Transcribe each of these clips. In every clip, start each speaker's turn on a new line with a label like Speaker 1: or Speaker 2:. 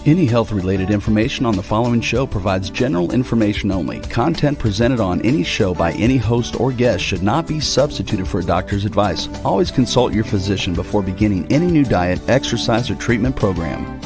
Speaker 1: Any health-related information on the following show provides general information only. Content presented on any show by any host or guest should not be substituted for a doctor's advice. Always consult your physician before beginning any new diet, exercise, or treatment program.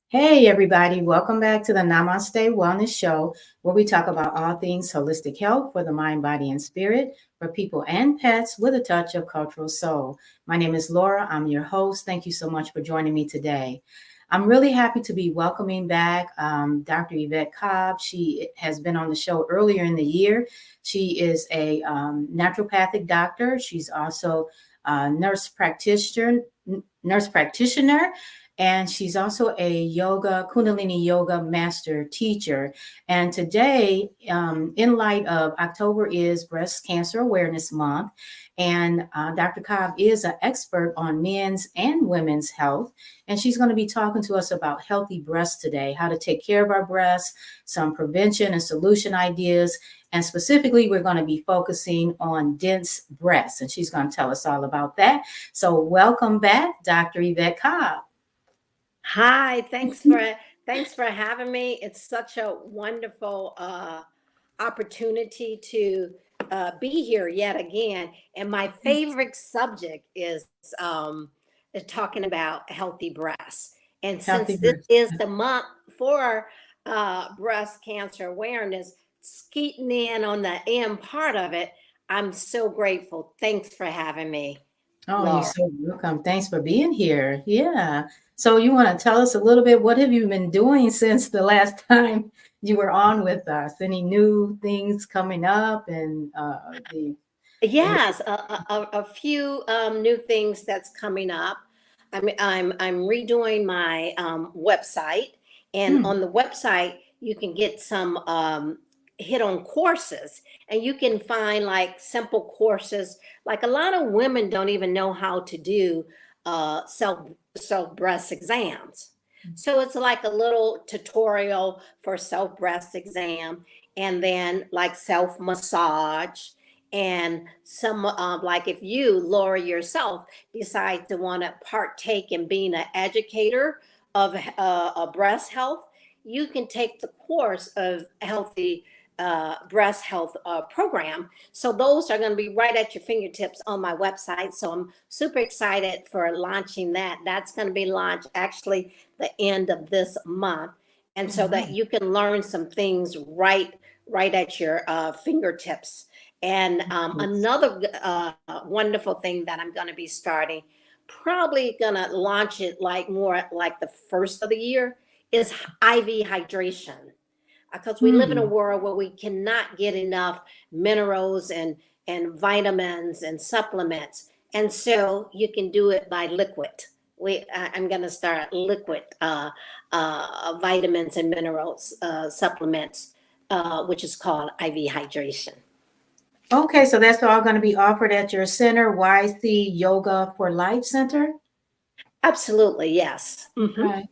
Speaker 2: Hey everybody, welcome back to the Namaste Wellness Show, where we talk about all things holistic health for the mind, body, and spirit, for people and pets with a touch of cultural soul. My name is Laura. I'm your host. Thank you so much for joining me today. I'm really happy to be welcoming back Dr. Yvette Cobb. She has been on the show earlier in the year. She is a naturopathic doctor. She's also a nurse practitioner, and she's also a Kundalini yoga master teacher. And today, in light of October is Breast Cancer Awareness Month, and Dr. Cobb is an expert on men's and women's health. And she's going to be talking to us about healthy breasts today, how to take care of our breasts, some prevention and solution ideas. And specifically, we're going to be focusing on dense breasts. And she's going to tell us all about that. So welcome back, Dr. Yvette Cobb.
Speaker 3: Hi, thanks for having me. It's such a wonderful opportunity to be here yet again. And my favorite subject is talking about healthy breasts. And since this is the month for breast cancer awareness, skeeting in on the end part of it, I'm so grateful. Thanks for having me.
Speaker 2: Oh, Laura. You're so welcome. Thanks for being here. Yeah. So you want to tell us a little bit, what have you been doing since the last time you were on with us? Any new things coming up? And
Speaker 3: Yes, a few new things that's coming up. I'm redoing my website, and on the website you can get some hit on courses, and you can find like simple courses. Like a lot of women don't even know how to do self breast exams. So it's like a little tutorial for self breast exam, and then like self massage, and some like if you, Laura, yourself decide to want to partake in being an educator of breast health, you can take the course of healthy breast health program. So those are going to be right at your fingertips on my website. So I'm super excited for launching that. That's going to be launched actually the end of this month. And so that you can learn some things right at your fingertips. And another wonderful thing that I'm going to be starting, probably going to launch it like more like the first of the year, is IV hydration. Because we live in a world where we cannot get enough minerals and vitamins and supplements. And so you can do it by liquid. I'm going to start liquid vitamins and minerals supplements, which is called IV hydration.
Speaker 2: Okay, so that's all going to be offered at your center, YC Yoga for Life Center?
Speaker 3: Absolutely, yes.
Speaker 2: Okay.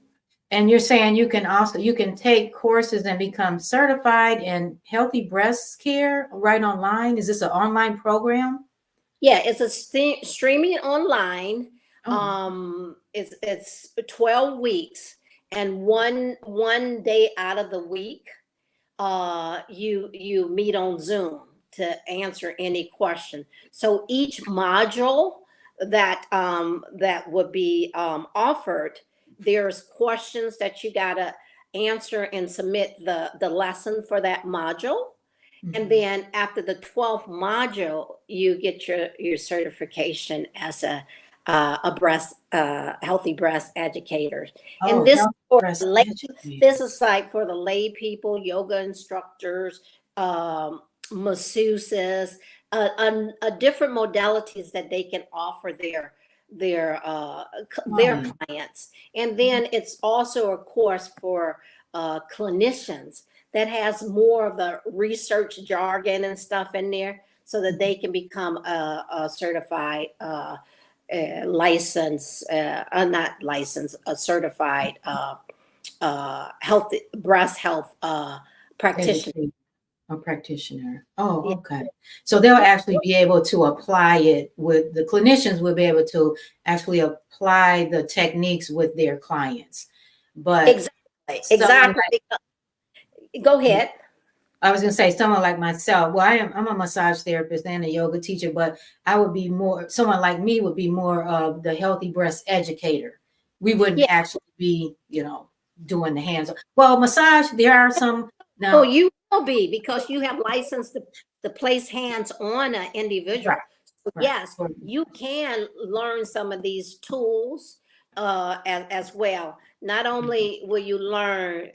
Speaker 2: And you're saying you can take courses and become certified in healthy breast care right online. Is this an online program?
Speaker 3: Yeah, it's a streaming online. It's 12 weeks, and one day out of the week, you meet on Zoom to answer any question. So each module that would be offered, there's questions that you gotta answer and submit the lesson for that module. And then after the 12th module, you get your certification as a healthy breast educator. And this is like for the lay people, yoga instructors, masseuses, different modalities that they can offer their clients. And then it's also a course for clinicians that has more of the research jargon and stuff in there, so that they can become a certified licensed, not licensed, a certified health breast health practitioner.
Speaker 2: Educate a practitioner. Oh,
Speaker 3: Yeah,
Speaker 2: okay. So they'll actually be able to apply it with the clinicians will be able to actually apply the techniques with their clients. But
Speaker 3: exactly,
Speaker 2: someone
Speaker 3: exactly. Go
Speaker 2: like
Speaker 3: ahead.
Speaker 2: I was gonna say someone like myself. Well, I'm a massage therapist and a yoga teacher, but I would be more someone like me would be more of the healthy breast educator. We wouldn't
Speaker 3: Yeah.
Speaker 2: actually be, doing the hands on. Well, massage, there are some
Speaker 3: Oh,
Speaker 2: now,
Speaker 3: you will be because you have license to place hands on an
Speaker 2: right,
Speaker 3: individual. So
Speaker 2: right.
Speaker 3: yes, you can learn some of these tools as well. Not only will you learn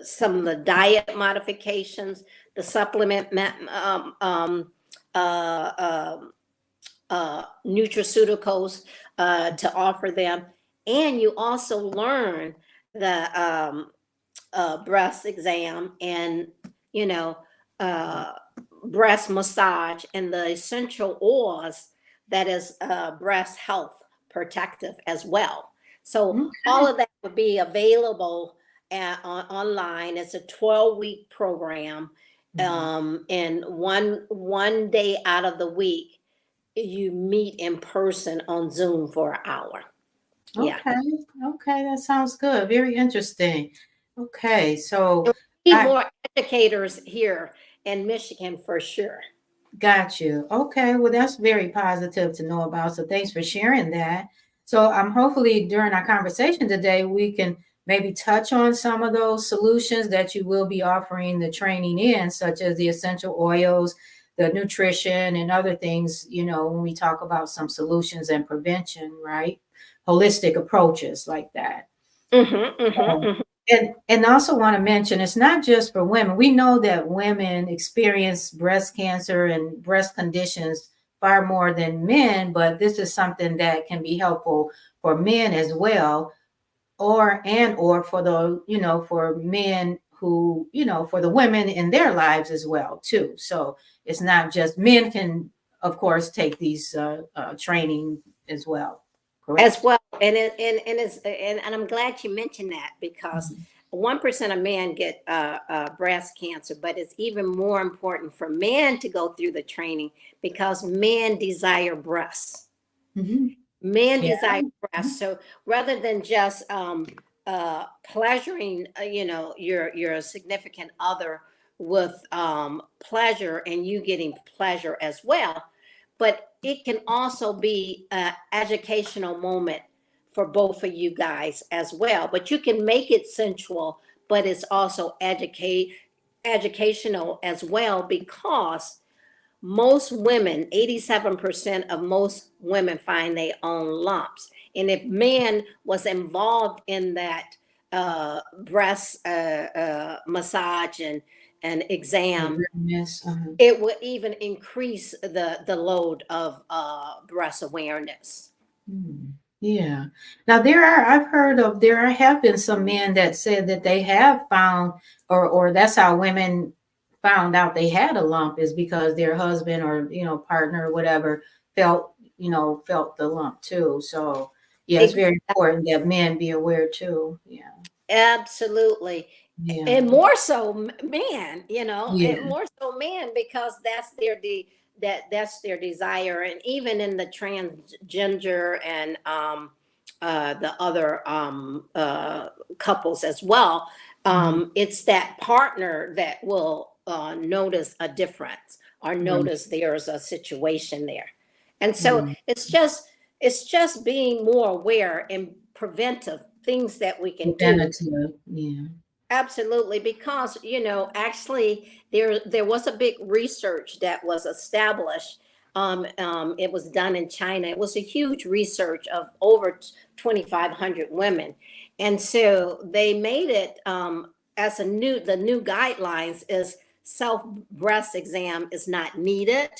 Speaker 3: some of the diet modifications, the supplement uh, um, nutraceuticals to offer them, and you also learn the breast exam and you know uh, breast massage and the essential oils that is breast health protective as well. So all
Speaker 2: Okay.
Speaker 3: of that would be available online. It's a 12-week program,
Speaker 2: Mhm.
Speaker 3: and one day out of the week you meet in person on Zoom for an hour. Yeah.
Speaker 2: Okay. Okay. That sounds good. Very interesting. Okay. So
Speaker 3: We need
Speaker 2: I
Speaker 3: more educators here in Michigan for sure.
Speaker 2: got you. Okay. Well, that's very positive to know about. So thanks for sharing that. So hopefully during our conversation today, we can maybe touch on some of those solutions that you will be offering the training in, such as the essential oils, the nutrition, and other things, when we talk about some solutions and prevention, right? Holistic approaches like that.
Speaker 3: Mm-hmm,
Speaker 2: Um,
Speaker 3: mm-hmm, mm-hmm.
Speaker 2: and also want to mention it's not just for women. We know that women experience breast cancer and breast conditions far more than men, but this is something that can be helpful for men as well, or for the, for men who, for the women in their lives as well too. So it's not just men can, of course, take these training as well.
Speaker 3: As
Speaker 2: Correct?
Speaker 3: well, and I'm glad you mentioned that because
Speaker 2: Mhm.
Speaker 3: 1% of men get breast cancer, but it's even more important for men to go through the training because men desire breasts.
Speaker 2: Mhm.
Speaker 3: Men
Speaker 2: Yeah.
Speaker 3: desire breasts. So rather than just pleasuring, your significant other with pleasure and you getting pleasure as well, but it can also be an educational moment for both of you guys as well. But you can make it sensual, but it's also educational as well because most women, 87% of most women find their own lumps. And if men was involved in that breast massage and exam,
Speaker 2: Awareness.
Speaker 3: it would even increase the load of breast awareness.
Speaker 2: Hmm. Yeah. Now there have been some men that said that they have found, or that's how women found out they had a lump is because their husband or, partner or whatever felt the lump too. So yeah, it's very important that men be aware too. Yeah.
Speaker 3: Absolutely.
Speaker 2: Yeah.
Speaker 3: And more so men, and
Speaker 2: Yeah.
Speaker 3: more so men because that's their desire. And even in the transgender and the other couples as well,
Speaker 2: Mhm.
Speaker 3: it's that partner that will notice a difference or
Speaker 2: Right.
Speaker 3: notice there's a situation there. And so
Speaker 2: Yeah.
Speaker 3: it's just being more aware and preventive things that we can do.
Speaker 2: Preventative. Yeah.
Speaker 3: Absolutely, because actually, there was a big research that was established. It was done in China. It was a huge research of over 2,500 women, and so they made it as the new guidelines is self breast exam is not needed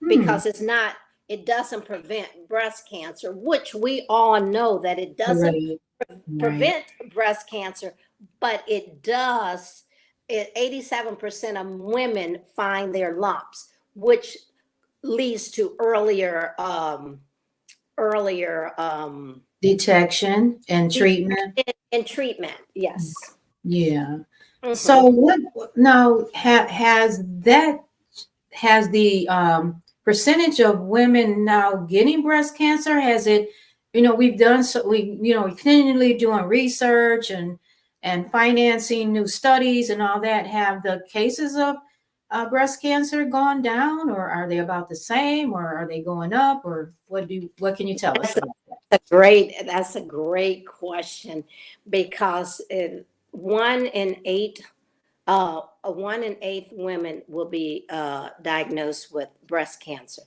Speaker 2: Hmm.
Speaker 3: because it doesn't prevent breast cancer, which we all know that it doesn't
Speaker 2: Right. Right.
Speaker 3: prevent breast cancer, but it does. 87% of women find their lumps, which leads to earlier
Speaker 2: Detection and treatment.
Speaker 3: and treatment. Yes.
Speaker 2: Yeah. So
Speaker 3: Mhm.
Speaker 2: what now has the percentage of women now getting breast cancer, has it, we've done, so we continually doing research and financing new studies and all that, have the cases of breast cancer gone down, or are they about the same, or are they going up, or what can you tell us about that?
Speaker 3: That's a great question, because 1 in 8 women will be diagnosed with breast cancer.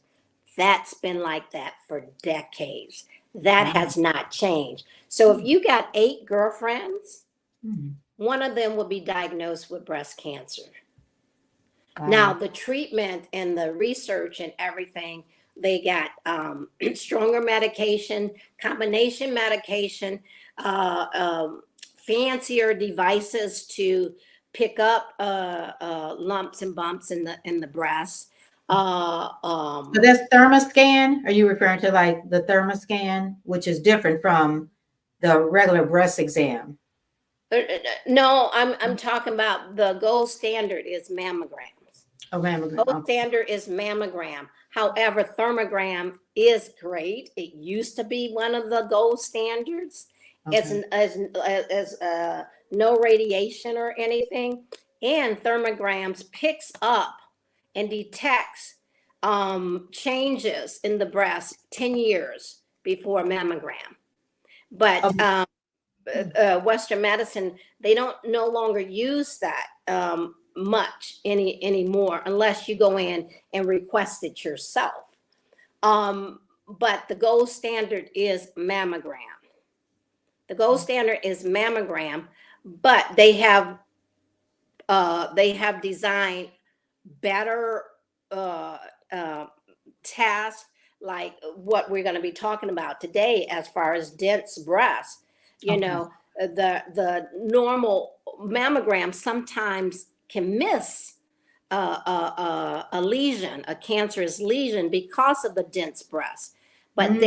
Speaker 3: That's been like that for decades. That
Speaker 2: Wow.
Speaker 3: has not changed. So if you got 8 girlfriends,
Speaker 2: Hmm.
Speaker 3: one of them will be diagnosed with breast cancer. Now,
Speaker 2: Wow.
Speaker 3: the treatment and the research and everything, they got stronger medication, combination medication, fancier devices to pick up lumps and bumps in the breast.
Speaker 2: So that's thermoscan. Are you referring to like the thermoscan, which is different from the regular breast exam?
Speaker 3: No, I'm talking about the gold standard is mammograms.
Speaker 2: Oh, mammogram.
Speaker 3: Gold
Speaker 2: Okay.
Speaker 3: standard is mammogram. However, thermogram is great. It used to be one of the gold standards.
Speaker 2: Okay.
Speaker 3: As no radiation or anything, and thermograms picks up and detects changes in the breast 10 years before mammogram. But
Speaker 2: Um,
Speaker 3: Western medicine, they don't no longer use that much anymore, unless you go in and request it yourself. But the gold standard is mammogram. The gold standard is mammogram, but they have designed better tasks, like what we're going to be talking about today, as far as dense breasts. You
Speaker 2: okay.
Speaker 3: know, the normal mammogram sometimes can miss a lesion, a cancerous lesion, because of the dense breast. But
Speaker 2: Mm,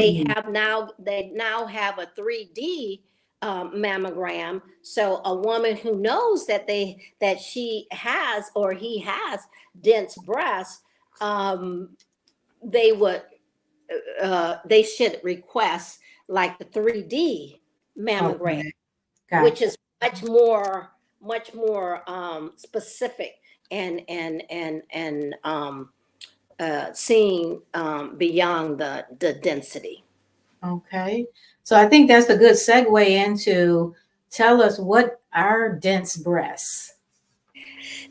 Speaker 3: they now have a 3D mammogram. So a woman who knows that she has or he has dense breasts, they would they should request like the 3D mammogram,
Speaker 2: okay.
Speaker 3: which
Speaker 2: Gotcha.
Speaker 3: is much more specific and seeing beyond the density.
Speaker 2: Okay. So I think that's a good segue into tell us what are dense breasts.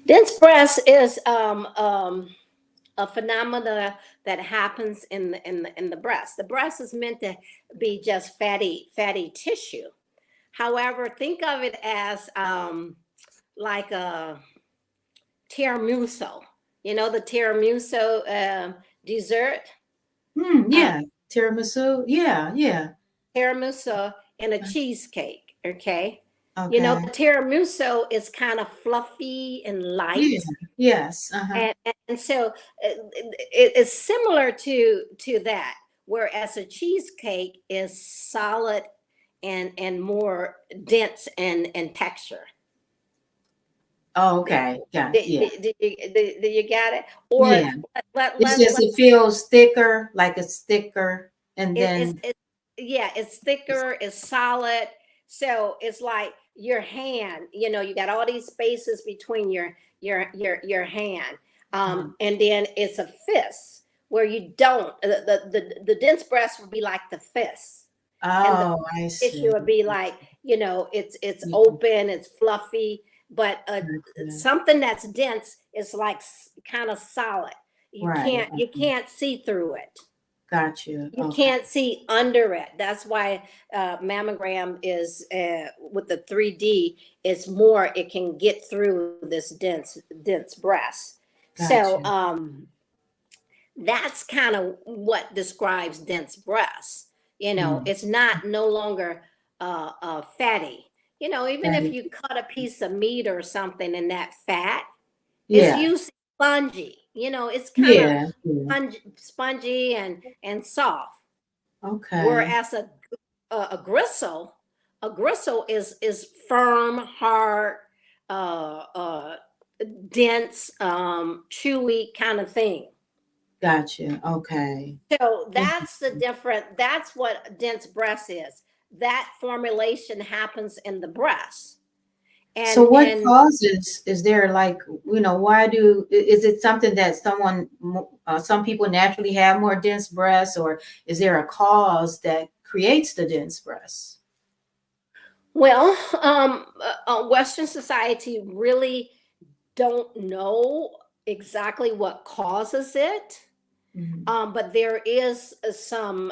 Speaker 3: Dense breast is a phenomena that happens in the breast. The breast is meant to be just fatty tissue. However, think of it as like a tiramisu. You know the tiramisu dessert, uh,
Speaker 2: Yeah. Tiramisu. Yeah. Yeah.
Speaker 3: tiramisu and a cheesecake. Okay, you know
Speaker 2: Okay.
Speaker 3: the tiramisu is kind of fluffy and
Speaker 2: Yeah.
Speaker 3: light,
Speaker 2: Yes. Uh-huh.
Speaker 3: and so it's similar to that. Whereas a cheesecake is solid and more dense and texture.
Speaker 2: Oh, okay. Got it. Yeah.
Speaker 3: Did you get it? Or
Speaker 2: Yeah. It's
Speaker 3: let
Speaker 2: just it feels thicker, like it's thicker, and then
Speaker 3: it's yeah, it's thicker, it's solid. So it's like your hand, you got all these spaces between your hand. And then it's a fist where you don't the dense breast would be like the fist. And the
Speaker 2: oh, I see.
Speaker 3: tissue would be like, it's
Speaker 2: Yeah.
Speaker 3: open, it's fluffy, but
Speaker 2: Gotcha.
Speaker 3: something that's dense is like kind of solid. You
Speaker 2: Right.
Speaker 3: can't see through it.
Speaker 2: Got you.
Speaker 3: You
Speaker 2: Okay.
Speaker 3: can't see under it. That's why mammogram is with the 3D. It's more. It can get through this dense breast.
Speaker 2: Got
Speaker 3: So
Speaker 2: you.
Speaker 3: that's kind of what describes dense breasts.
Speaker 2: Mm.
Speaker 3: It's not no longer fatty. Even if
Speaker 2: Right.
Speaker 3: you cut a piece of meat or something and that fat is
Speaker 2: Yeah.
Speaker 3: usually spongy. It's kind of
Speaker 2: Yeah.
Speaker 3: spongy and soft.
Speaker 2: Okay.
Speaker 3: Whereas a gristle is firm, hard, uh, uh, dense, chewy kind of thing.
Speaker 2: Gotcha. Okay.
Speaker 3: So
Speaker 2: Interesting.
Speaker 3: that's what dense breast is. That formulation happens in the breast.
Speaker 2: So
Speaker 3: And
Speaker 2: what causes, is there like, why is it something that some people naturally have more dense breasts, or is there a cause that creates the dense breasts?
Speaker 3: well, Western society really don't know exactly what causes it.
Speaker 2: Mhm.
Speaker 3: But there is some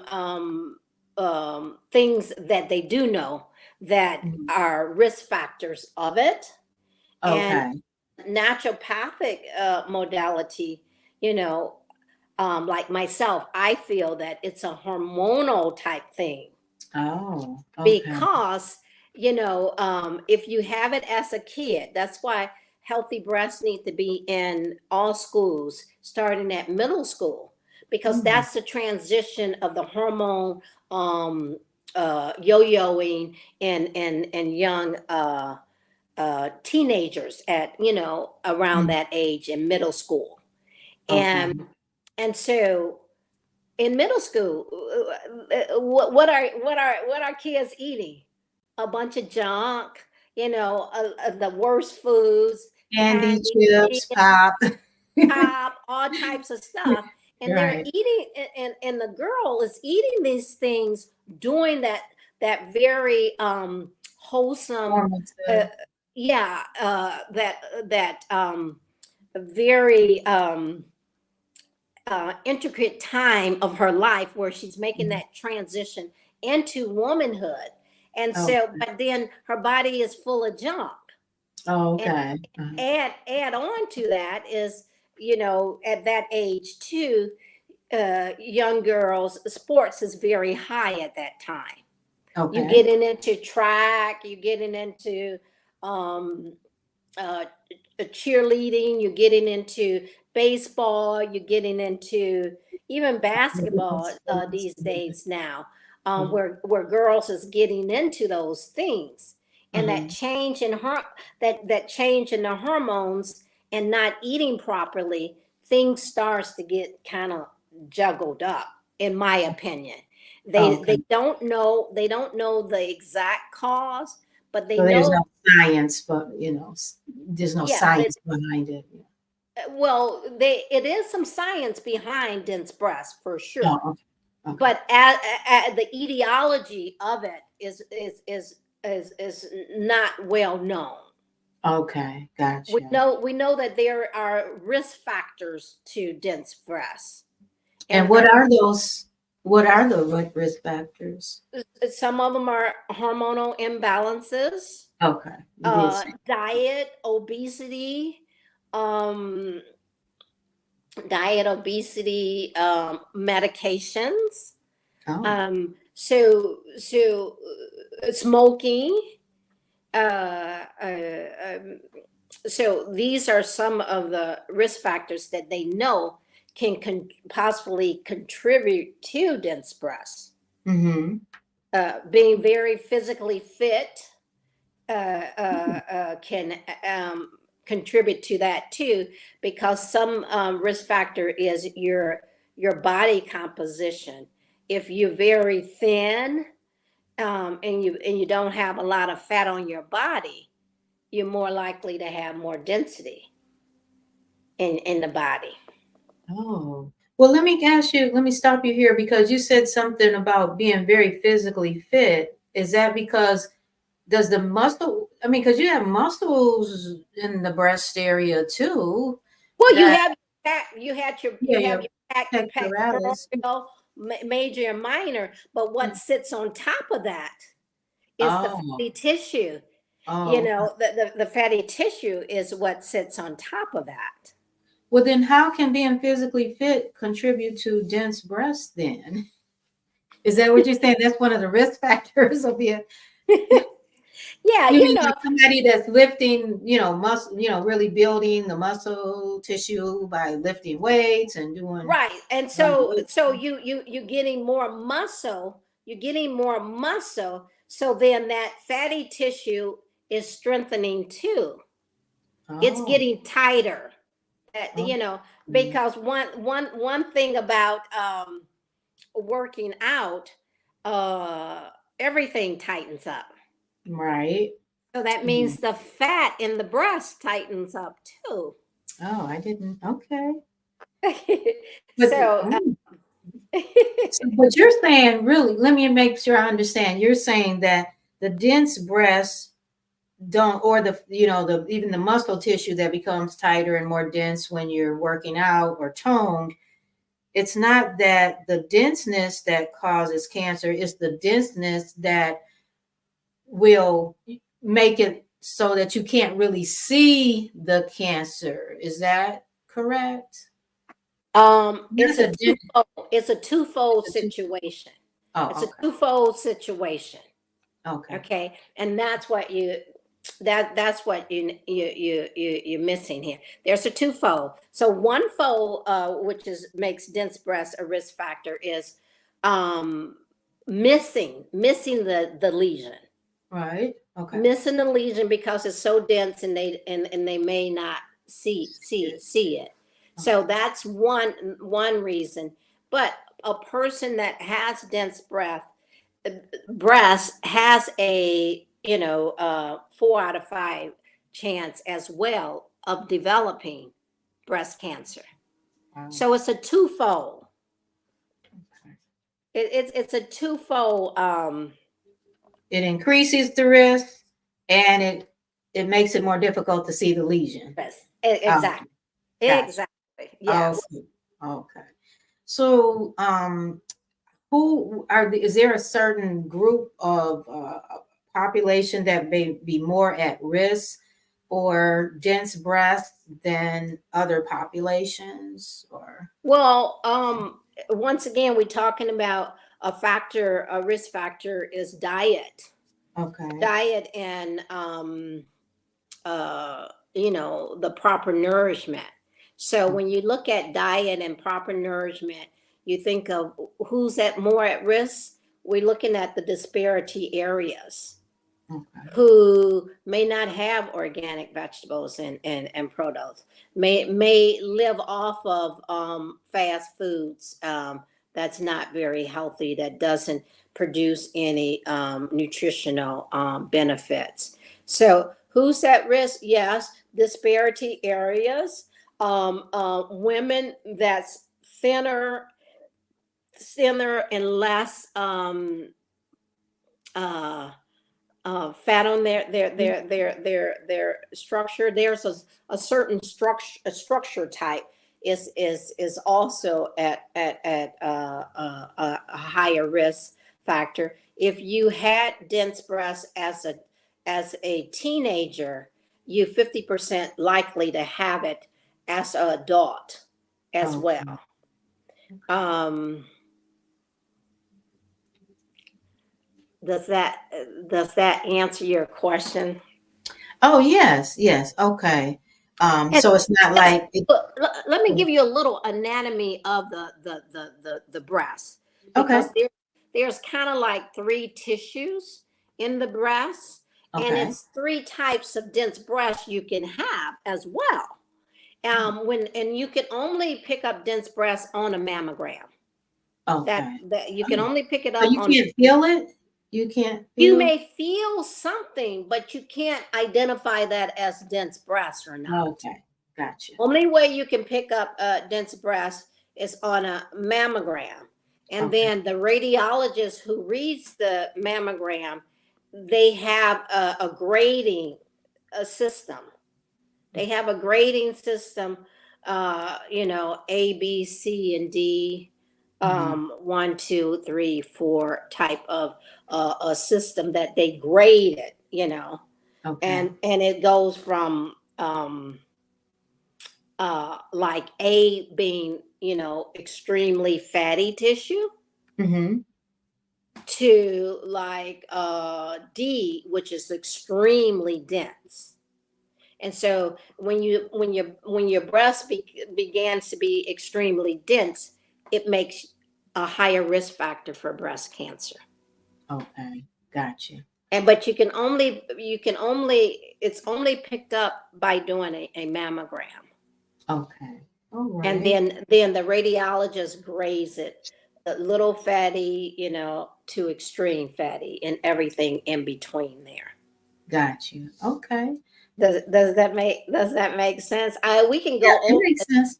Speaker 3: things that they do know that
Speaker 2: Mhm.
Speaker 3: are risk factors of it. And
Speaker 2: Okay.
Speaker 3: naturopathic modality, you know, like myself, I feel that it's a hormonal type thing
Speaker 2: Oh, okay.
Speaker 3: because, if you have it as a kid, that's why healthy breasts need to be in all schools, starting at middle school, because
Speaker 2: Mm.
Speaker 3: that's the transition of the hormone yo-yoing and young teenagers at around
Speaker 2: Mm.
Speaker 3: that age in middle school.
Speaker 2: Okay.
Speaker 3: And so in middle school, what are kids eating? A bunch of junk, the worst foods,
Speaker 2: Candy,
Speaker 3: candy,
Speaker 2: chips, pop.
Speaker 3: pop, all types of stuff. And they're
Speaker 2: Right.
Speaker 3: eating, and the girl is eating these things, doing that very wholesome, uh,
Speaker 2: Formative.
Speaker 3: yeah, that very intricate time of her life where she's making
Speaker 2: Mhm.
Speaker 3: that transition into womanhood. And
Speaker 2: Oh,
Speaker 3: so, but then her body is full of junk.
Speaker 2: oh,
Speaker 3: And
Speaker 2: okay.
Speaker 3: add on to that is, at that age too, young girls, sports is very high at that time. You
Speaker 2: Okay.
Speaker 3: getting into track, you getting into um, uh, cheerleading, you're getting into baseball, you're getting into even basketball these days now, where girls is getting into those things, and that
Speaker 2: Mhm.
Speaker 3: change in that change in the hormones and not eating properly, things starts to get kind of juggled up, in my opinion. They don't know the exact cause, but they
Speaker 2: So there's
Speaker 3: know.
Speaker 2: no science, but there's no
Speaker 3: Yeah,
Speaker 2: science behind it.
Speaker 3: well, it is some science behind dense breast for sure,
Speaker 2: Oh, okay. Okay.
Speaker 3: but the etiology of it is not well known.
Speaker 2: Okay.
Speaker 3: We
Speaker 2: Gotcha.
Speaker 3: know we know that there are risk factors to dense breast,
Speaker 2: And
Speaker 3: and
Speaker 2: what are those? What are the risk factors?
Speaker 3: some of them are hormonal imbalances,
Speaker 2: Okay. You did say.
Speaker 3: diet, obesity, um, medications.
Speaker 2: Oh.
Speaker 3: Smoking. Uh, uh, um, so these are some of the risk factors that they know can possibly contribute to dense breasts.
Speaker 2: Mm-hmm.
Speaker 3: Being very physically fit can contribute to that too, because some risk factor is your body composition. If you're very thin, and you don't have a lot of fat on your body, you're more likely to have more density in the body.
Speaker 2: Oh. Well, let me stop you here because you said something about being very physically fit. Is that because does the muscle, I mean, because you have muscles in the breast area too,
Speaker 3: Well, you
Speaker 2: that,
Speaker 3: have you had your
Speaker 2: yeah,
Speaker 3: you have
Speaker 2: your
Speaker 3: your
Speaker 2: pectoralis.
Speaker 3: pectoral, major and minor, but what sits on top of that is the
Speaker 2: Oh,
Speaker 3: fatty tissue.
Speaker 2: oh.
Speaker 3: The fatty tissue is what sits on top of that.
Speaker 2: Well, then how can being physically fit contribute to dense breasts then? Is that what you're saying? That's one of the risk factors of being.
Speaker 3: Yeah,
Speaker 2: You mean like somebody that's lifting, muscle, really building the muscle tissue by lifting weights and doing.
Speaker 3: right. And so you getting more muscle, you're getting more muscle. So then that fatty tissue is strengthening too. It's
Speaker 2: Oh,
Speaker 3: getting tighter.
Speaker 2: okay.
Speaker 3: Because one thing about working out, everything tightens up.
Speaker 2: Right.
Speaker 3: So that
Speaker 2: Mhm.
Speaker 3: means the fat in the breast tightens up too.
Speaker 2: Oh, I didn't. Okay. But
Speaker 3: so
Speaker 2: but you're saying, really, let me make sure I understand. You're saying that the dense breasts don't, or the even the muscle tissue that becomes tighter and more dense when you're working out or toned, it's not that the denseness that causes cancer, it's the denseness that will make it so that you can't really see the cancer. Is that correct?
Speaker 3: it's
Speaker 2: Not
Speaker 3: a
Speaker 2: the
Speaker 3: twofold
Speaker 2: dense.
Speaker 3: situation. It's
Speaker 2: Oh,
Speaker 3: a
Speaker 2: okay.
Speaker 3: twofold situation.
Speaker 2: Okay.
Speaker 3: Okay, and that's what you're missing here. There's a twofold. So one fold, which makes dense breast a risk factor, is um, missing the lesion,
Speaker 2: Right. Okay.
Speaker 3: missing the lesion because it's so dense, and they may not see it. So
Speaker 2: Okay.
Speaker 3: that's one reason. But a person that has dense breast has a 4 out of 5 chance as well of developing breast cancer.
Speaker 2: Wow.
Speaker 3: So it's a twofold.
Speaker 2: Okay.
Speaker 3: It's a twofold.
Speaker 2: It increases the risk, and it makes it more difficult to see the lesion.
Speaker 3: Breast.
Speaker 2: Okay.
Speaker 3: Exactly.
Speaker 2: Gotcha.
Speaker 3: Exactly. Yes.
Speaker 2: Okay. Okay. So, is there a certain group of population that may be more at risk for dense breast than other populations, or?
Speaker 3: Well, once again, we're talking about a risk factor is diet.
Speaker 2: Okay.
Speaker 3: Diet and the proper nourishment. So when you look at diet and proper nourishment, you think of who's more at risk. We're looking at the disparity areas
Speaker 2: Okay.
Speaker 3: who may not have organic vegetables and produce, may live off of fast foods, that's not very healthy, that doesn't produce any nutritional benefits. So who's at risk? Yes, disparity areas, women that's thinner and less uh, fat on their structure. There's a certain structure type is also at a higher risk factor. If you had dense breasts as a teenager, you 50% likely to have it as an adult as
Speaker 2: Okay.
Speaker 3: well. Um, does that answer your question?
Speaker 2: Oh, yes, yes. Okay.
Speaker 3: And
Speaker 2: So it's not
Speaker 3: let's
Speaker 2: like it,
Speaker 3: let me give you a little anatomy of the breast,
Speaker 2: okay.
Speaker 3: because there's kind of like 3 tissues in the breast, and
Speaker 2: Okay.
Speaker 3: it's 3 types of dense breast you can have as well. And you can only pick up dense breast on a mammogram. That
Speaker 2: Okay.
Speaker 3: that you can
Speaker 2: Oh,
Speaker 3: only pick it
Speaker 2: so
Speaker 3: up
Speaker 2: you
Speaker 3: on.
Speaker 2: can't feel it? You can't
Speaker 3: You
Speaker 2: feel?
Speaker 3: may feel something, but you can't identify that as dense breast or not.
Speaker 2: Okay. Gotcha.
Speaker 3: Only way you can pick up dense breast is on a mammogram. And
Speaker 2: Okay.
Speaker 3: then the radiologist who reads the mammogram, they have a grading system. They have a grading system, A, B, C, and D,
Speaker 2: Mhm.
Speaker 3: 1, 2, 3, 4 type of a system that they grade it.
Speaker 2: Okay.
Speaker 3: And it goes from like A being, extremely fatty tissue,
Speaker 2: Mhm.
Speaker 3: to like D, which is extremely dense. And so when your breast begins to be extremely dense, it makes a higher risk factor for breast cancer.
Speaker 2: Okay, gotcha.
Speaker 3: And but it's only picked up by doing a mammogram.
Speaker 2: Okay, all
Speaker 3: And
Speaker 2: right.
Speaker 3: then the radiologist grades it a little fatty, to extreme fatty and everything in between there.
Speaker 2: Got you. Okay.
Speaker 3: Does that make sense? We can
Speaker 2: Yeah,
Speaker 3: go
Speaker 2: it
Speaker 3: over
Speaker 2: makes sense.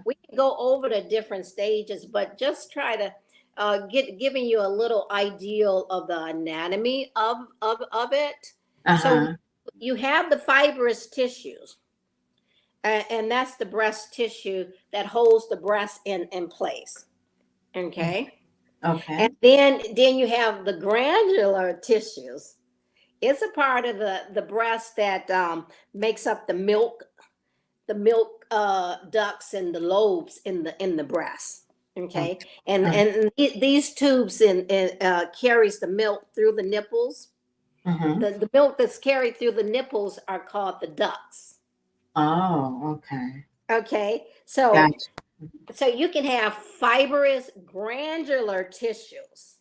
Speaker 3: the different stages, but just try to giving you a little ideal of the anatomy of it. So
Speaker 2: Uh-huh.
Speaker 3: you have the fibrous tissues, and that's the breast tissue that holds the breast in place. Okay.
Speaker 2: Okay.
Speaker 3: And then you have the granular tissues. It's a part of the breast that makes up the milk ducts and the lobes in the breast. Okay. These tubes carries the milk through the nipples.
Speaker 2: Uh-huh.
Speaker 3: The milk that's carried through the nipples are called the ducts.
Speaker 2: Oh, okay.
Speaker 3: Okay. So
Speaker 2: Gotcha.
Speaker 3: you can have fibrous granular tissues.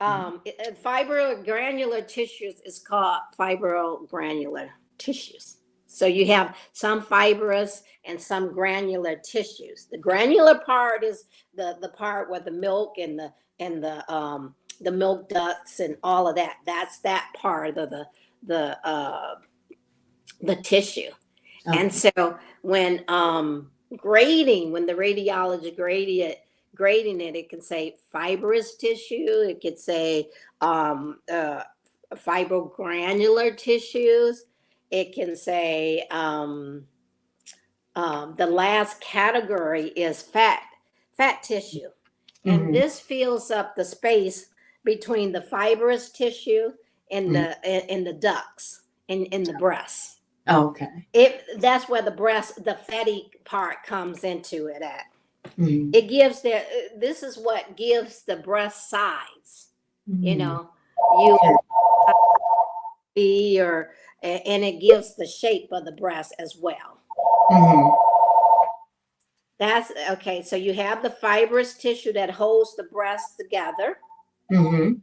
Speaker 3: Fibrogranular tissues is called fibrogranular tissues. So you have some fibrous and some granular tissues. The granular part is the part where the milk and the milk ducts and all of that. That's that part of the tissue.
Speaker 2: Okay.
Speaker 3: And so when when the radiologist grading it, it can say fibrous tissue, it could say fibrogranular tissues, it can say the last category is fat tissue. And
Speaker 2: Mhm.
Speaker 3: this fills up the space between the fibrous tissue and the ducts in the breast.
Speaker 2: Okay.
Speaker 3: That's where the fatty part comes into it at.
Speaker 2: Mhm.
Speaker 3: It gives this is what gives the breast size. You
Speaker 2: Mhm.
Speaker 3: you be or and it gives the shape of the breast as well.
Speaker 2: Mhm.
Speaker 3: That's okay. So you have the fibrous tissue that holds the breast together.
Speaker 2: Mhm.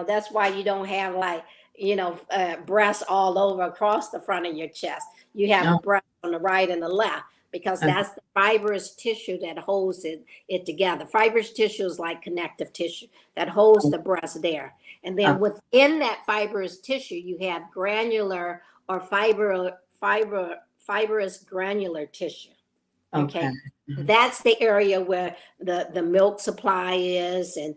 Speaker 3: That's why you don't have like, breasts all over across the front of your chest. You have a
Speaker 2: Oh,
Speaker 3: breast on the right and the left because that's the fibrous tissue that holds it together. Fibrous tissue is like connective tissue that holds the breast there. And then within that fibrous tissue, you have granular or fibrous granular tissue. Okay. That's the area where the milk supply is and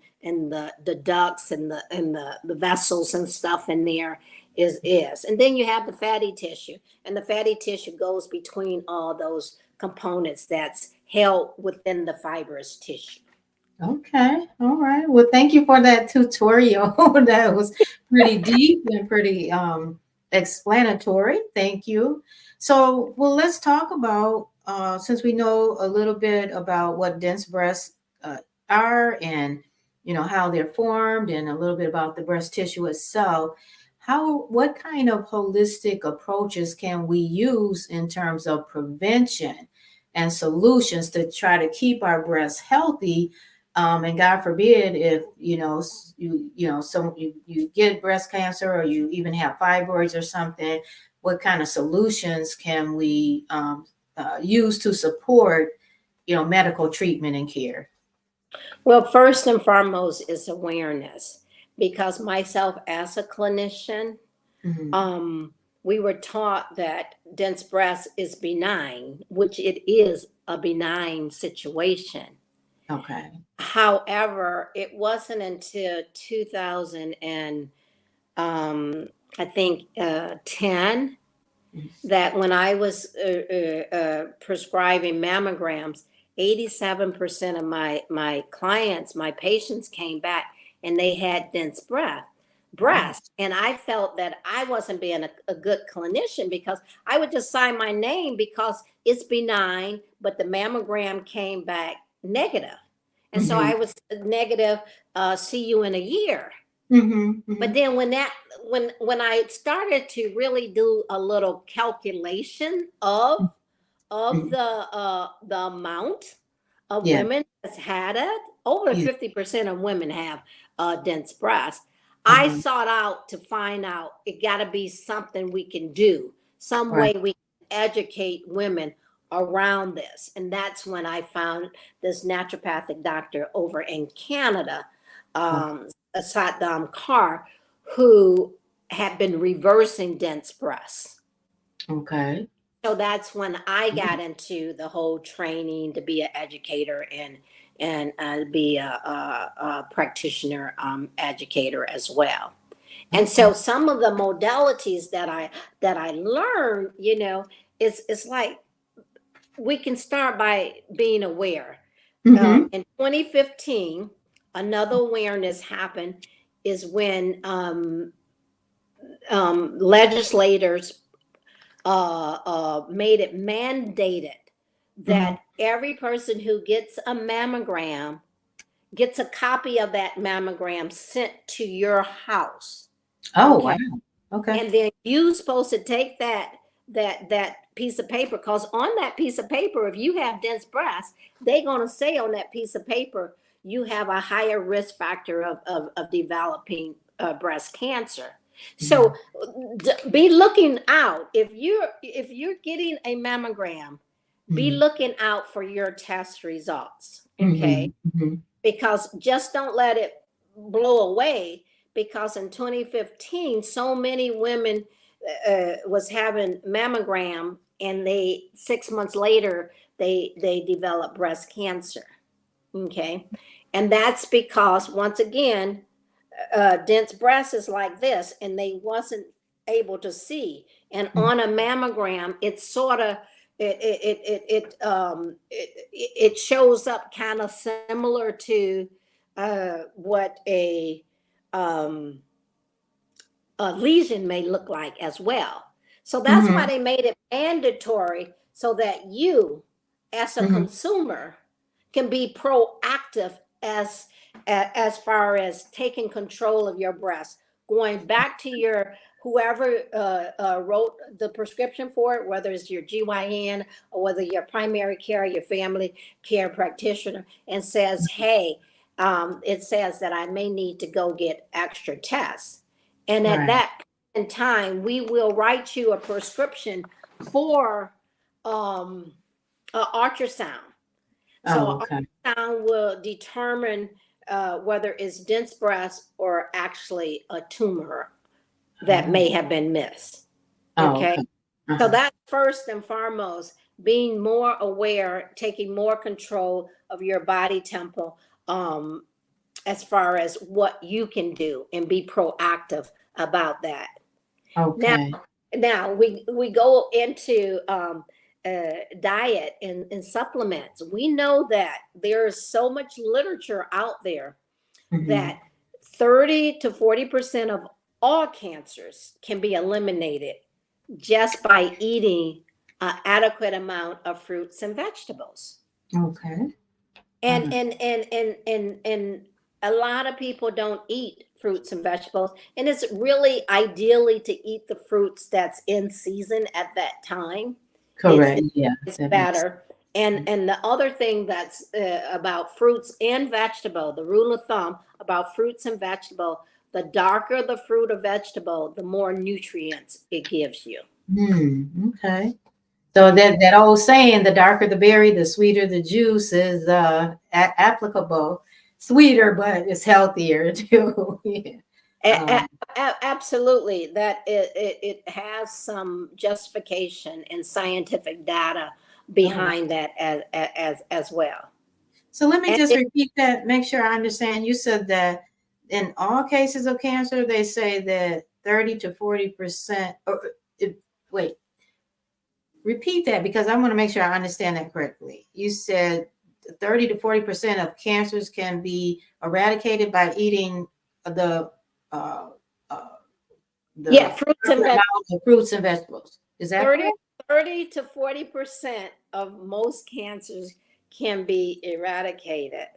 Speaker 3: the ducts and the vessels and stuff in there is. And then you have the fatty tissue, and the fatty tissue goes between all those components that's held within the fibrous tissue.
Speaker 2: Okay. All right. Well, thank you for that tutorial. That was pretty deep and pretty explanatory. Thank you. So, well, let's talk about since we know a little bit about what dense breasts are and how they're formed and a little bit about the breast tissue itself. What kind of holistic approaches can we use in terms of prevention and solutions to try to keep our breasts healthy? And God forbid if you get breast cancer or you even have fibroids or something, what kind of solutions can we use to support medical treatment and care?
Speaker 3: Well, first and foremost is awareness, because myself as a clinician,
Speaker 2: Mm-hmm.
Speaker 3: we were taught that dense breast is benign, which it is a benign situation.
Speaker 2: Okay.
Speaker 3: However, it wasn't until 2000 and I think 10 that when I was prescribing mammograms, 87% of my clients, my patients came back and they had dense
Speaker 2: Wow.
Speaker 3: breast. And I felt that I wasn't being a good clinician because I would just sign my name because it's benign, but the mammogram came back negative. And so I was negative, see you in a year. But then when I started to really do a little calculation of the amount of women that's had it, over 50% of women have dense breast. I sought out to find out it got to be something we can do, some way we can educate women around this. And that's when I found this naturopathic doctor over in Canada, Saddam Carr, who had been reversing dense breasts.
Speaker 2: Okay.
Speaker 3: So that's when I got into the whole training to be an educator and be a practitioner educator as well. And so some of the modalities that I learned, you know, it's like we can start by being aware. In 2015, another awareness happened is when legislators made it mandated that every person who gets a mammogram gets a copy of that mammogram sent to your house.
Speaker 2: Oh, wow. Okay.
Speaker 3: And then you're supposed to take that piece of paper, because on that piece of paper, if you have dense breasts, they're going to say on that piece of paper you have a higher risk factor of developing breast cancer. So be looking out. If you're getting a mammogram, be looking out for your test results. Okay. Because just don't let it blow away, because in 2015 so many women was having mammogram, and 6 months later they developed breast cancer. Okay. And that's because, once again, dense breast is like this, and they wasn't able to see. And on a mammogram, it's sort of it shows up kind of similar to what a lesion may look like as well. So that's why they made it mandatory, so that you, as a consumer, can be proactive as far as taking control of your breast, going back to your whoever wrote the prescription for it, whether it's your GYN or whether your primary care, your family care practitioner, and says, hey, it says that I may need to go get extra tests. And at that point in time, we will write you a prescription for ultrasound. So ultrasound will determine whether it's dense breast or actually a tumor that may have been missed. Okay. So that's first and foremost, being more aware, taking more control of your body tempo, as far as what you can do, and be proactive about that. Okay. Now we go into diet and supplements. We know that there's so much literature out there that 30 to 40% of all cancers can be eliminated just by eating an adequate amount of fruits and vegetables. Okay. And a lot of people don't eat fruits and vegetables, and it's really ideally to eat the fruits that's in season at that time. Correct. It's better. And the other thing that's about fruits and vegetable, the rule of thumb about fruits and vegetable, the darker the fruit or vegetable, the more nutrients it gives you.
Speaker 2: Okay. So that old saying, the darker the berry, the sweeter the juice, is applicable. Sweeter, but it's healthier too.
Speaker 3: Absolutely. That it has some justification and scientific data behind that as well.
Speaker 2: So let me just repeat that, make sure I understand. You said that in all cases of cancer, they say that 30 to 40%, wait, repeat that, because I want to make sure I understand that correctly. You said 30 to 40% of cancers can be eradicated by eating the fruits and vegetables. Is that
Speaker 3: 30 to 40% of most cancers can be eradicated.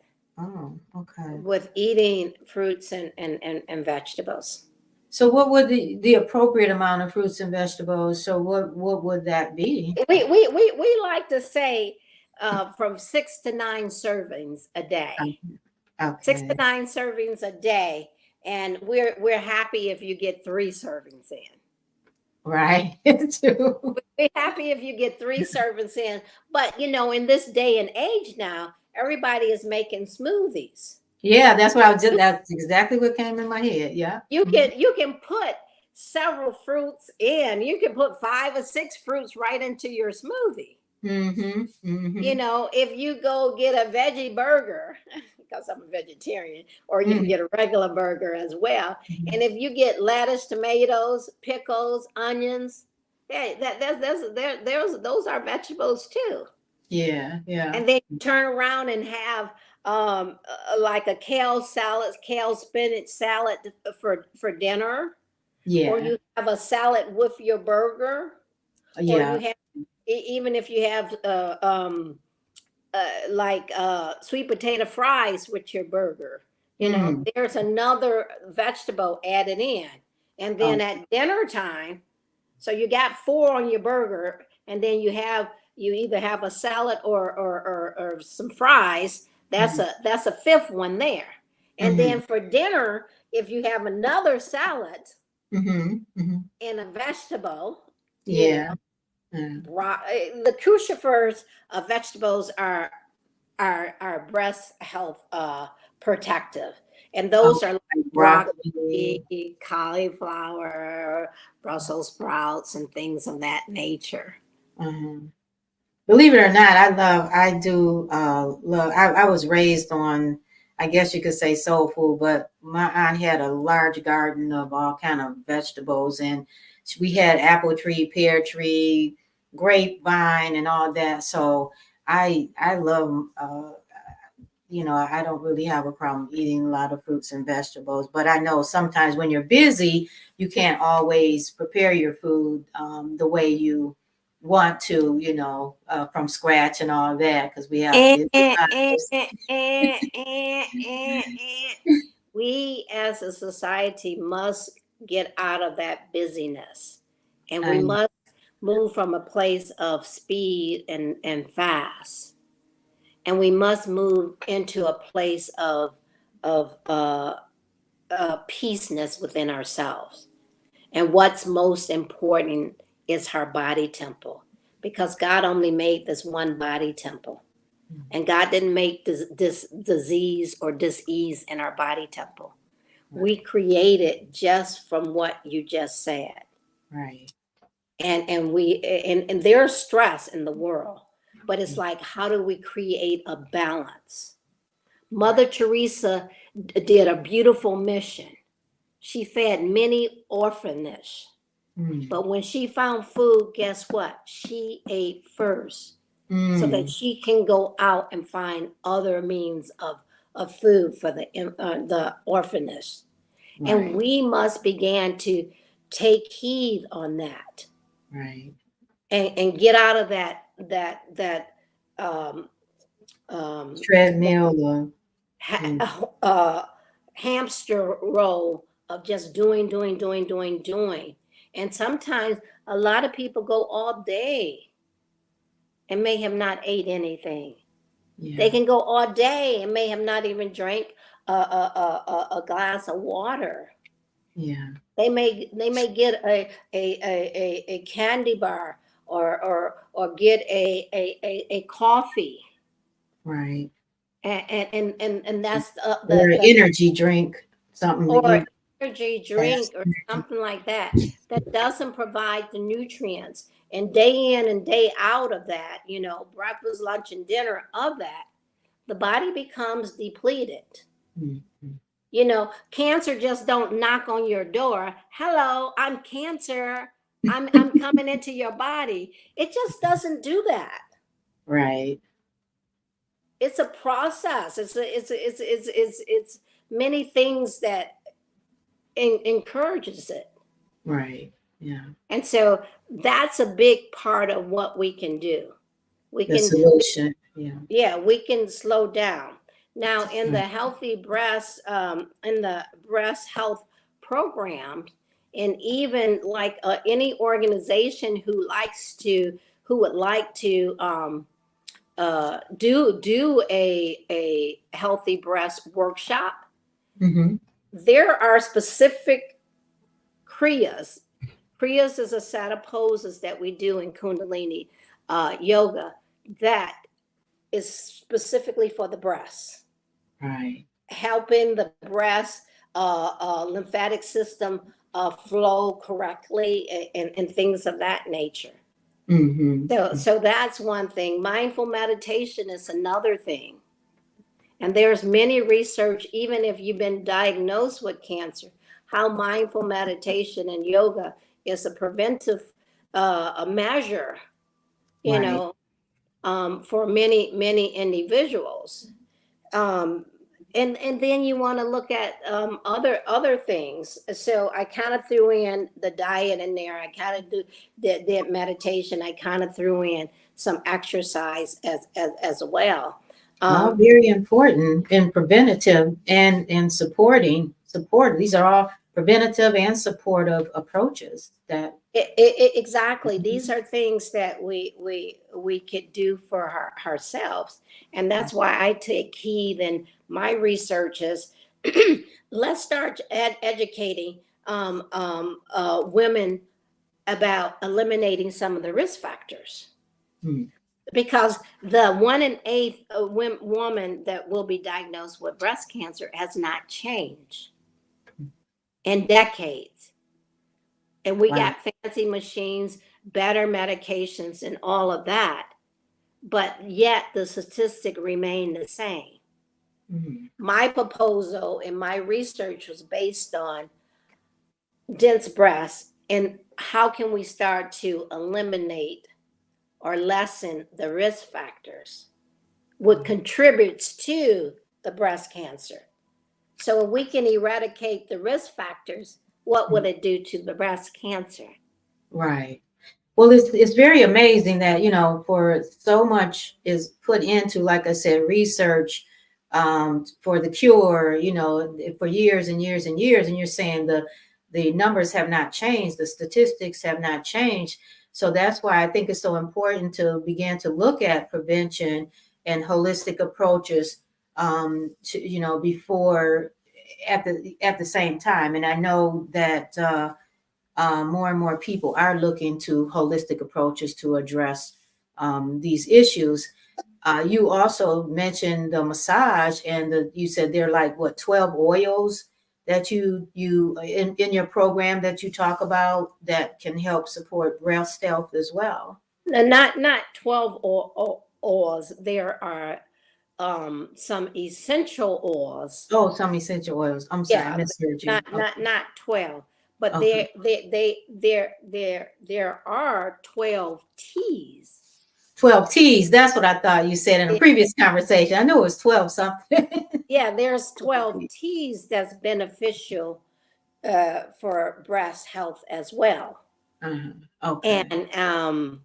Speaker 2: Oh, okay.
Speaker 3: with eating fruits and vegetables.
Speaker 2: So what would the appropriate amount of fruits and vegetables? So what would that be?
Speaker 3: We like to say from 6 to 9 servings a day.
Speaker 2: Okay.
Speaker 3: 6 to 9 servings a day, and we're happy if you get 3 servings in.
Speaker 2: Right. Too.
Speaker 3: We're happy if you get 3 servings in, but in this day and age now, everybody is making smoothies.
Speaker 2: Yeah, that's what I was just. That's exactly what came in my head. Yeah.
Speaker 3: You can put several fruits in. You can put 5 or 6 fruits right into your smoothie.
Speaker 2: Mm-hmm. Mm-hmm.
Speaker 3: If you go get a veggie burger, because I'm a vegetarian, or you can get a regular burger as well.
Speaker 2: Mm-hmm.
Speaker 3: And if you get lettuce, tomatoes, pickles, onions, those are vegetables too.
Speaker 2: Yeah, yeah.
Speaker 3: And then you turn around and have like a kale salad, kale spinach salad for dinner.
Speaker 2: Yeah.
Speaker 3: Or you have a salad with your burger.
Speaker 2: Yeah.
Speaker 3: Or you have, even if you have like sweet potato fries with your burger, there's another vegetable added in. And then at dinner time, so you got 4 on your burger, and then you either have a salad or some fries. That's a 5th one there. And then for dinner, if you have another salad and a vegetable,
Speaker 2: yeah.
Speaker 3: The crucifers of vegetables are breast health protective, and those are like broccoli, cauliflower, Brussels sprouts, and things of that nature.
Speaker 2: Believe it or not, I do love. I was raised on, I guess you could say, soul food, but my aunt had a large garden of all kind of vegetables, and we had apple tree, pear tree, grapevine, and all that. So I love. I don't really have a problem eating a lot of fruits and vegetables, but I know sometimes when you're busy, you can't always prepare your food the way you want to, from scratch and all that, because we have
Speaker 3: we as a society must get out of that busyness, and we must move from a place of speed and fast, and we must move into a place of peaceness within ourselves. And what's most important is our body temple, because God only made this one body temple, and God didn't make this disease or dis-ease in our body temple. We created just from what you just said.
Speaker 2: Right.
Speaker 3: And there's stress in the world, but it's like, how do we create a balance? Mother Teresa did a beautiful mission. She fed many orphanages, but when she found food, guess what? She ate first, so that she can go out and find other means of food for the orphanage. Right. And we must begin to take heed on that.
Speaker 2: Right.
Speaker 3: And get out of that
Speaker 2: treadmill
Speaker 3: or hamster roll of just doing. And sometimes a lot of people go all day and may have not ate anything. Yeah. They can go all day and may have not even drank a glass of water.
Speaker 2: Yeah.
Speaker 3: They may get a candy bar or get a coffee.
Speaker 2: Right.
Speaker 3: And that's
Speaker 2: the energy drink, something,
Speaker 3: or energy drink or something like that doesn't provide the nutrients. And day in and day out of that, breakfast, lunch, and dinner of that, the body becomes depleted. Cancer just don't knock on your door. Hello, I'm cancer. I'm coming into your body. It just doesn't do that.
Speaker 2: Right.
Speaker 3: It's a process. It's many things that encourages it.
Speaker 2: Right. Yeah.
Speaker 3: And so that's a big part of what we can do.
Speaker 2: Solution.
Speaker 3: Yeah, we can slow down. Now, in the healthy breast, in the breast health program, and even like any organization who would like to do a healthy breast workshop,
Speaker 2: Mm-hmm.
Speaker 3: there are specific kriyas. Kriyas is a set of poses that we do in Kundalini yoga that is specifically for the breast,
Speaker 2: Right.
Speaker 3: helping the breast lymphatic system flow correctly and things of that nature.
Speaker 2: Mm-hmm.
Speaker 3: So that's one thing. Mindful meditation is another thing. And there's many research, even if you've been diagnosed with cancer, how mindful meditation and yoga is a preventive a measure,
Speaker 2: Right.
Speaker 3: for many individuals. And then you want to look at other things. So I kind of threw in the diet in there. I kind of do the meditation. I kind of threw in some exercise as well.
Speaker 2: All very important in preventative and support. These are all preventative and supportive approaches that
Speaker 3: Exactly. These are things that we could do for ourselves, and that's why I take heed in my research is let's start educating women about eliminating some of the risk factors.
Speaker 2: Hmm.
Speaker 3: Because the 1 in 8 woman that will be diagnosed with breast cancer has not changed in decades. And we
Speaker 2: Wow.
Speaker 3: got fancy machines, better medications, and all of that. But yet the statistic remained the same.
Speaker 2: Mm-hmm.
Speaker 3: My proposal and my research was based on dense breasts and how can we start to eliminate or lessen the risk factors, what contributes to the breast cancer. So if we can eradicate the risk factors, what would it do to the breast cancer?
Speaker 2: Right. Well, it's very amazing that, for so much is put into, like I said, research for the cure, for years and years and years. And you're saying the numbers have not changed, the statistics have not changed. So that's why I think it's so important to begin to look at prevention and holistic approaches before at the same time. And I know that more and more people are looking to holistic approaches to address these issues. You also mentioned the massage, and you said there are like 12 oils that you in your program that you talk about that can help support breast health as well.
Speaker 3: Not 12 oils. There are some essential oils.
Speaker 2: Oh, some essential oils. I'm sorry, I
Speaker 3: Yeah,
Speaker 2: misheard you.
Speaker 3: not 12, but
Speaker 2: Okay.
Speaker 3: there are 12 teas.
Speaker 2: 12 teas. That's what I thought you said in a previous conversation. I knew it was 12 something.
Speaker 3: Yeah, there's 12 teas that's beneficial for breast health as well.
Speaker 2: Okay.
Speaker 3: And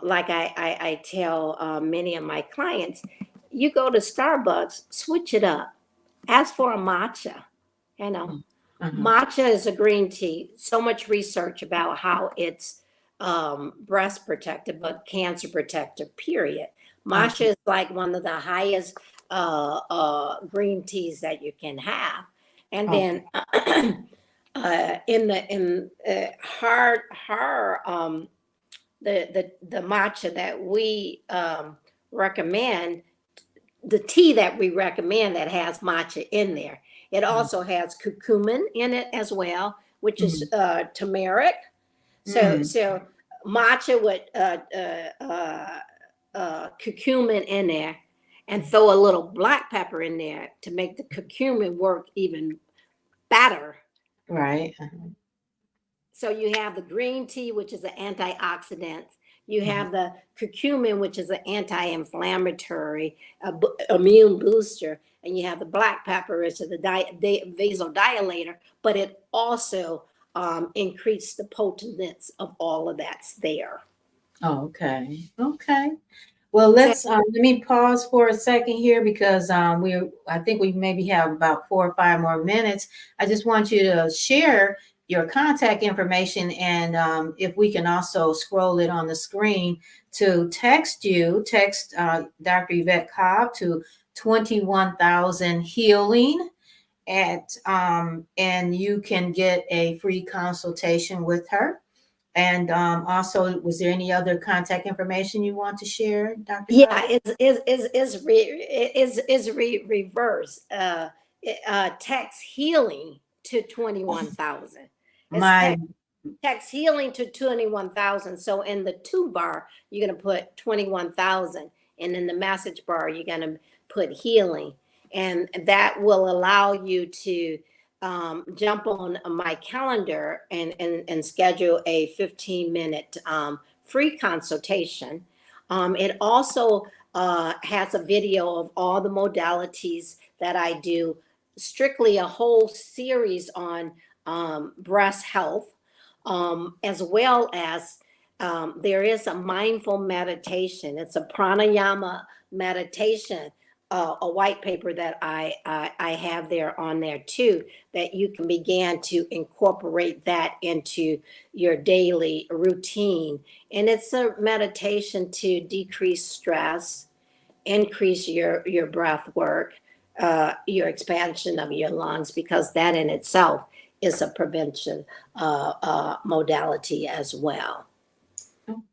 Speaker 3: like I tell many of my clients, you go to Starbucks, switch it up. Ask for a matcha. Matcha is a green tea. So much research about how it's breast protective, but cancer protective, period. Matcha is like one of the highest green teas that you can have. And then the matcha that we recommend, the tea that we recommend that has matcha in there, it also has curcumin in it as well, which is turmeric. So matcha with curcumin in there, and throw a little black pepper in there to make the curcumin work even better.
Speaker 2: Right.
Speaker 3: So you have the green tea, which is an antioxidant. You have the curcumin, which is an anti-inflammatory, immune booster. And you have the black pepper, which is a vasodilator, but it also increases the potence of all of that's there.
Speaker 2: Okay. Okay. Well, let me pause for a second here because I think we maybe have about 4 or 5 more minutes. I just want you to share your contact information, and if we can also scroll it on the screen to text Dr. Yvette Cobb to 21,000 healing and you can get a free consultation with her. And also, was there any other contact information you want to share, Dr.
Speaker 3: Yeah,
Speaker 2: Cobb?
Speaker 3: reverse. Text healing to 21,000. It's
Speaker 2: My
Speaker 3: text healing to 21,000. So in the to bar, you're going to put 21,000. And in the message bar, you're going to put healing. And that will allow you to jump on my calendar and schedule a 15-minute free consultation. It also has a video of all the modalities that I do, strictly a whole series on breast health, as well as there is a mindful meditation. It's a pranayama meditation, a white paper that I have there on there too, that you can begin to incorporate that into your daily routine. And it's a meditation to decrease stress, increase your breath work, your expansion of your lungs, because that in itself is a prevention modality as well.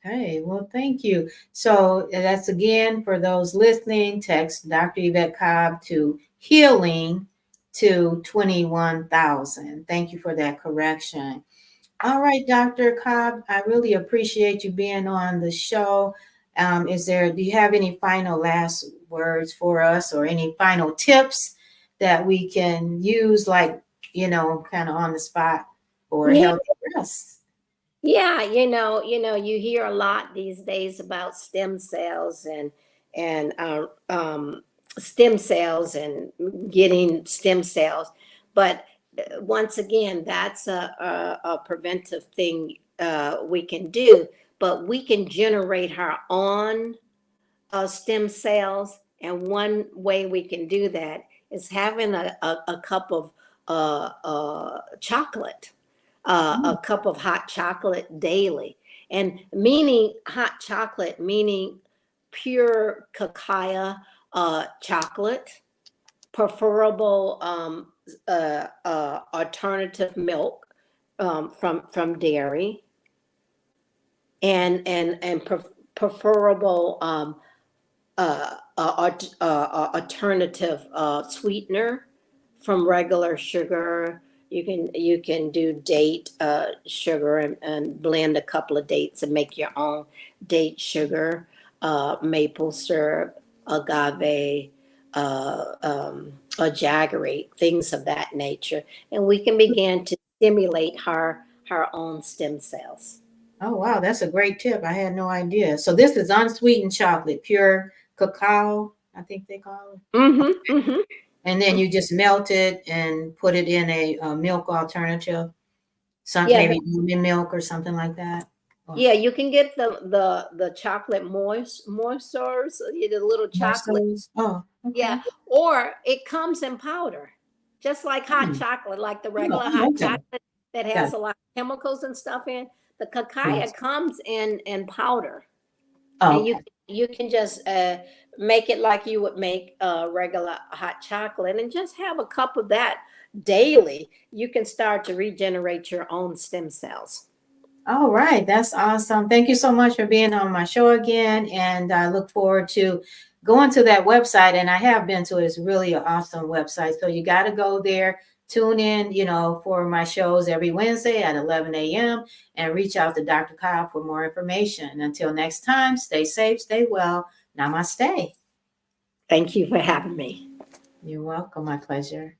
Speaker 2: Okay, well, thank you. So that's again for those listening, text Dr. Yvette Cobb to healing to 21,000. Thank you for that correction. All right, Dr. Cobb, I really appreciate you being on the show. Do you have any final last words for us or any final tips that we can use, like, kind of on the spot for
Speaker 3: Yeah.
Speaker 2: healthy rest?
Speaker 3: Yeah, you hear a lot these days about stem cells and stem cells and getting stem cells, but once again, that's a preventive thing we can do. But we can generate our own stem cells, and one way we can do that is having a cup of chocolate, a cup of hot chocolate daily. And meaning hot chocolate, meaning pure cacao chocolate, preferable alternative milk from dairy, and preferable alternative sweetener from regular sugar. You can do date sugar and blend a couple of dates and make your own date sugar, maple syrup, agave, jaggery, things of that nature, and we can begin to stimulate her own stem cells.
Speaker 2: Oh, wow, that's a great tip. I had no idea. So this is unsweetened chocolate, pure cacao, I think they call it.
Speaker 3: Mm-hmm, mm-hmm.
Speaker 2: And then you just melt it and put it in a milk alternative,
Speaker 3: Yeah,
Speaker 2: maybe almond milk or something like that.
Speaker 3: yeah, you can get the chocolate moistures, the little chocolate.
Speaker 2: Oh, okay.
Speaker 3: Yeah, or it comes in powder, just like hot chocolate, like the regular hot
Speaker 2: okay.
Speaker 3: chocolate that has a lot of chemicals and stuff in. The cacao comes in powder, and
Speaker 2: Okay.
Speaker 3: you can just make it like you would make regular hot chocolate, and just have a cup of that daily. You can start to regenerate your own stem cells.
Speaker 2: All right, that's awesome. Thank you so much for being on my show again, and I look forward to going to that website. And I have been to it. It's really an awesome website. So you got to go there, tune in, for my shows every Wednesday at 11 a.m. and reach out to Dr. Cobb for more information. Until next time, stay safe, stay well. Namaste.
Speaker 3: Thank you for having me.
Speaker 2: You're welcome. My pleasure.